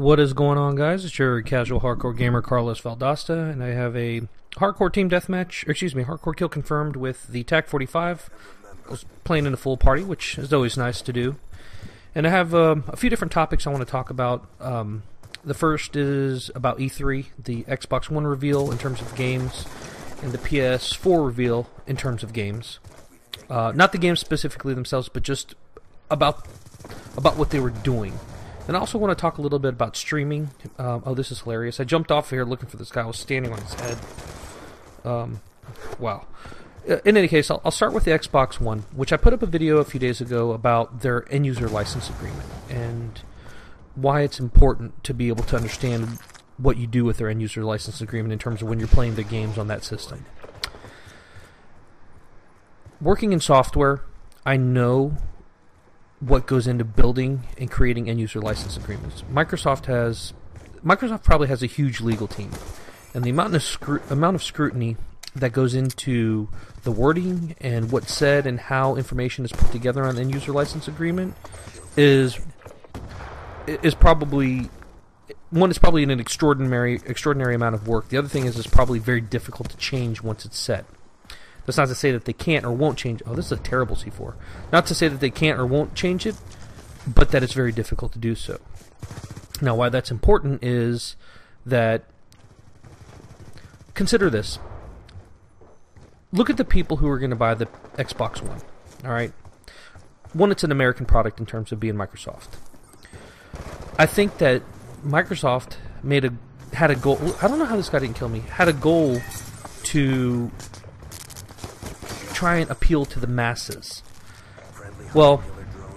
What is going on, guys? It's your casual hardcore gamer Carlos Valdosta, and I have a hardcore team deathmatch, or excuse me, hardcore kill confirmed with the TAC 45. I was playing in a full party, which is always nice to do. And I have a few different topics I want to talk about. The first is about E3, the Xbox One reveal in terms of games, and the PS4 reveal in terms of games. Not the games specifically themselves, but just about what they were doing. And I also want to talk a little bit about streaming. Oh, this is hilarious. I jumped off here looking for this guy. I was standing on his head. Wow. In any case, I'll start with the Xbox One, which I put up a video a few days ago about their end-user license agreement and why it's important to be able to understand what you do with their end-user license agreement in terms of when you're playing the games on that system. Working in software, I know what goes into building and creating end-user license agreements. Microsoft probably has a huge legal team, and the amount of scrutiny that goes into the wording and what's said and how information is put together on the end-user license agreement is probably an extraordinary amount of work. The other thing is it's probably very difficult to change once it's set. That's not to say that they can't or won't change. Oh, this is a terrible C4. Not to say that they can't or won't change it, but that it's very difficult to do so. Now, why that's important is that, consider this. Look at the people who are going to buy the Xbox One. All right? One, it's an American product in terms of being Microsoft. I think that Microsoft had a goal. I don't know how this guy didn't kill me. Had a goal to try and appeal to the masses. Well,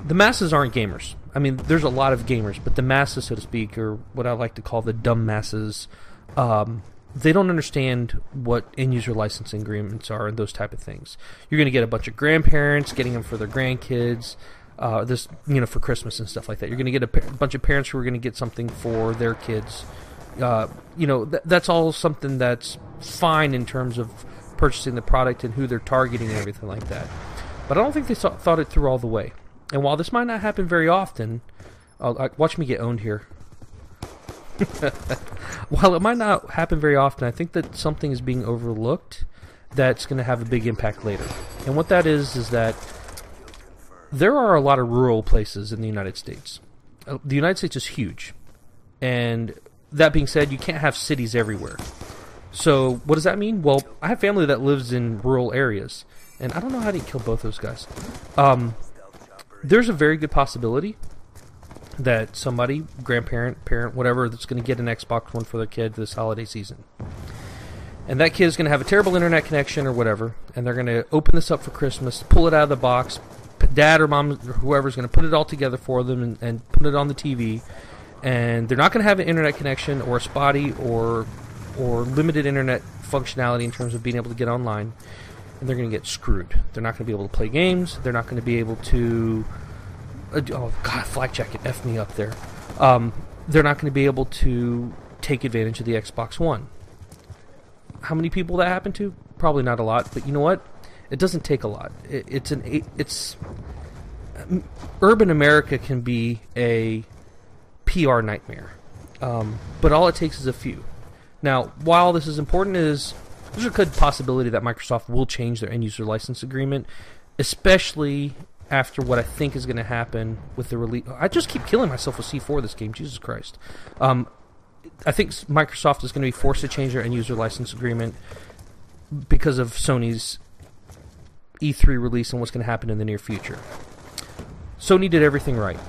the masses aren't gamers. I mean, there's a lot of gamers, but the masses, so to speak, or what I like to call the dumb masses, they don't understand what end-user licensing agreements are and those type of things. You're going to get a bunch of grandparents getting them for their grandkids, for Christmas and stuff like that. You're going to get a bunch of parents who are going to get something for their kids. That's all something that's fine in terms of purchasing the product and who they're targeting and everything like that. But I don't think they thought it through all the way. And while this might not happen very often, watch me get owned here. While it might not happen very often, I think that something is being overlooked that's going to have a big impact later. And what that is that there are a lot of rural places in the United States. The United States is huge. And that being said, you can't have cities everywhere. So, what does that mean? Well, I have family that lives in rural areas, and I don't know how to kill both those guys. There's a very good possibility that somebody, grandparent, parent, whatever, that's going to get an Xbox One for their kid this holiday season. And that kid is going to have a terrible internet connection or whatever, and they're going to open this up for Christmas, pull it out of the box, dad or mom or whoever is going to put it all together for them and put it on the TV, and they're not going to have an internet connection or a spotty or limited internet functionality in terms of being able to get online, and they're going to get screwed. They're not going to be able to play games. They're not going to be able to... oh, God, Flak Jacket F me up there. They're not going to be able to take advantage of the Xbox One. How many people that happen to? Probably not a lot, but you know what? It doesn't take a lot. Urban America can be a PR nightmare, but all it takes is a few. Now, while this is important, there's a good possibility that Microsoft will change their end-user license agreement, especially after what I think is going to happen with the release. I just keep killing myself with C4 this game, Jesus Christ. I think Microsoft is going to be forced to change their end-user license agreement because of Sony's E3 release and what's going to happen in the near future. Sony did everything right,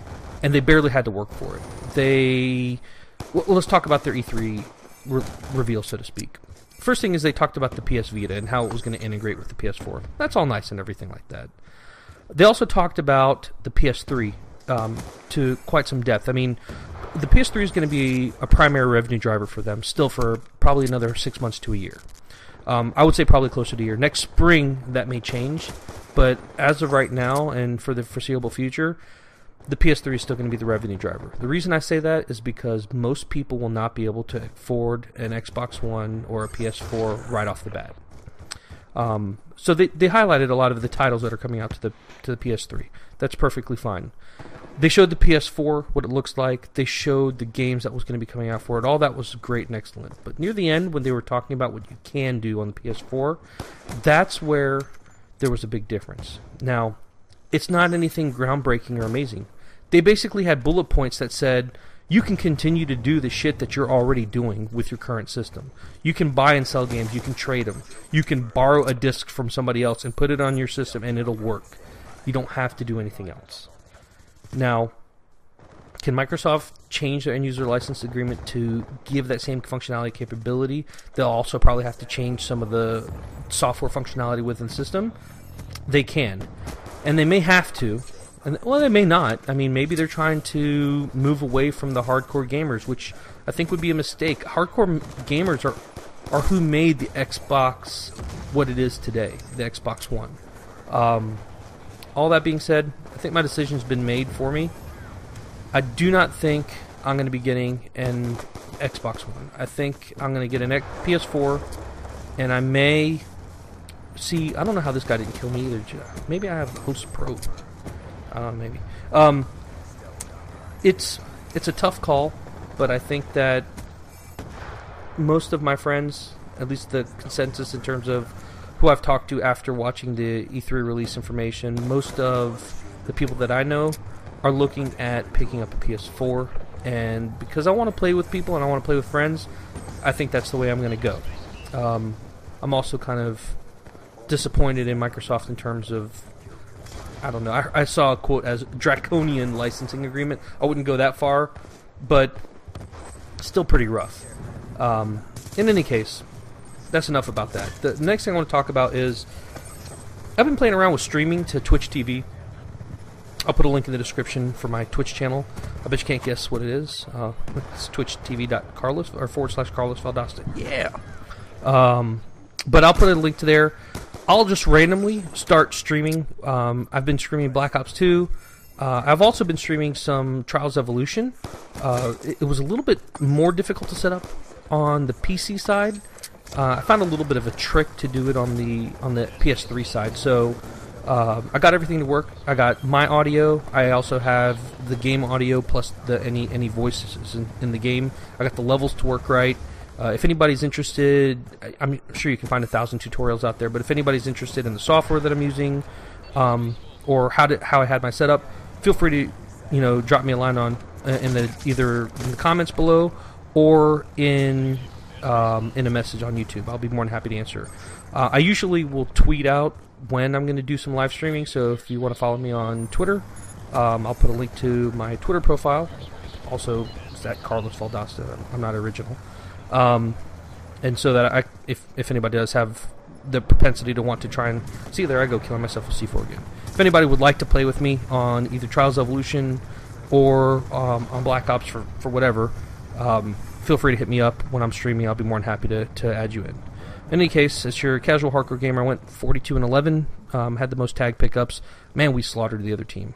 and they barely had to work for it. Let's talk about their E3 reveal, so to speak. First thing is they talked about the PS Vita and how it was going to integrate with the PS4. That's all nice and everything like that. They also talked about the PS3 to quite some depth. I mean, the PS3 is going to be a primary revenue driver for them still for probably another 6 months to a year. I would say probably closer to a year. Next spring, that may change, but as of right now and for the foreseeable future, the PS3 is still going to be the revenue driver. The reason I say that is because most people will not be able to afford an Xbox One or a PS4 right off the bat. So they highlighted a lot of the titles that are coming out to the PS3. That's perfectly fine. They showed the PS4, what it looks like. They showed the games that was going to be coming out for it. All that was great and excellent. But near the end, when they were talking about what you can do on the PS4, that's where there was a big difference. Now, it's not anything groundbreaking or amazing. They basically had bullet points that said, you can continue to do the shit that you're already doing with your current system. You can buy and sell games. You can trade them. You can borrow a disc from somebody else and put it on your system, and it'll work. You don't have to do anything else. Now, can Microsoft change their end-user license agreement to give that same functionality capability? They'll also probably have to change some of the software functionality within the system. They can. And they may have to. And, well, they may not. I mean, maybe they're trying to move away from the hardcore gamers, which I think would be a mistake. Hardcore gamers are who made the Xbox what it is today, the Xbox One. All that being said, I think my decision's been made for me. I do not think I'm going to be getting an Xbox One. I think I'm going to get an PS4, and I may see. I don't know how this guy didn't kill me either. Maybe I have Host Pro. Maybe. It's a tough call, but I think that most of my friends, at least the consensus in terms of who I've talked to after watching the E3 release information, most of the people that I know are looking at picking up a PS4, and because I want to play with people and I want to play with friends, I think that's the way I'm going to go. I'm also kind of disappointed in Microsoft in terms of, I don't know, I saw a quote as draconian licensing agreement. I wouldn't go that far, but still pretty rough. In any case, that's enough about that. The next thing I want to talk about is I've been playing around with streaming to Twitch TV. I'll put a link in the description for my Twitch channel. I bet you can't guess what it is. It's twitchtv.carlos or /Carlos Valdosta. Yeah. But I'll put a link to there. I'll just randomly start streaming. I've been streaming Black Ops 2. I've also been streaming some Trials Evolution. It was a little bit more difficult to set up on the PC side. I found a little bit of a trick to do it on the PS3 side. So I got everything to work. I got my audio. I also have the game audio plus any voices in the game. I got the levels to work right. If anybody's interested, I'm sure you can find 1,000 tutorials out there, but if anybody's interested in the software that I'm using, or how I had my setup, feel free to drop me a line on either in the comments below or in a message on YouTube. I'll be more than happy to answer. I usually will tweet out when I'm going to do some live streaming, so if you want to follow me on Twitter, I'll put a link to my Twitter profile. Also, it's at Carlos Valdosta. I'm not original. And so that if anybody does have the propensity to want to try and see, there I go killing myself with C4 again. If anybody would like to play with me on either Trials Evolution or on Black Ops for whatever, feel free to hit me up when I'm streaming. I'll be more than happy to add you in. In any case, as your casual hardcore gamer, I went 42-11, had the most tag pickups. Man, we slaughtered the other team.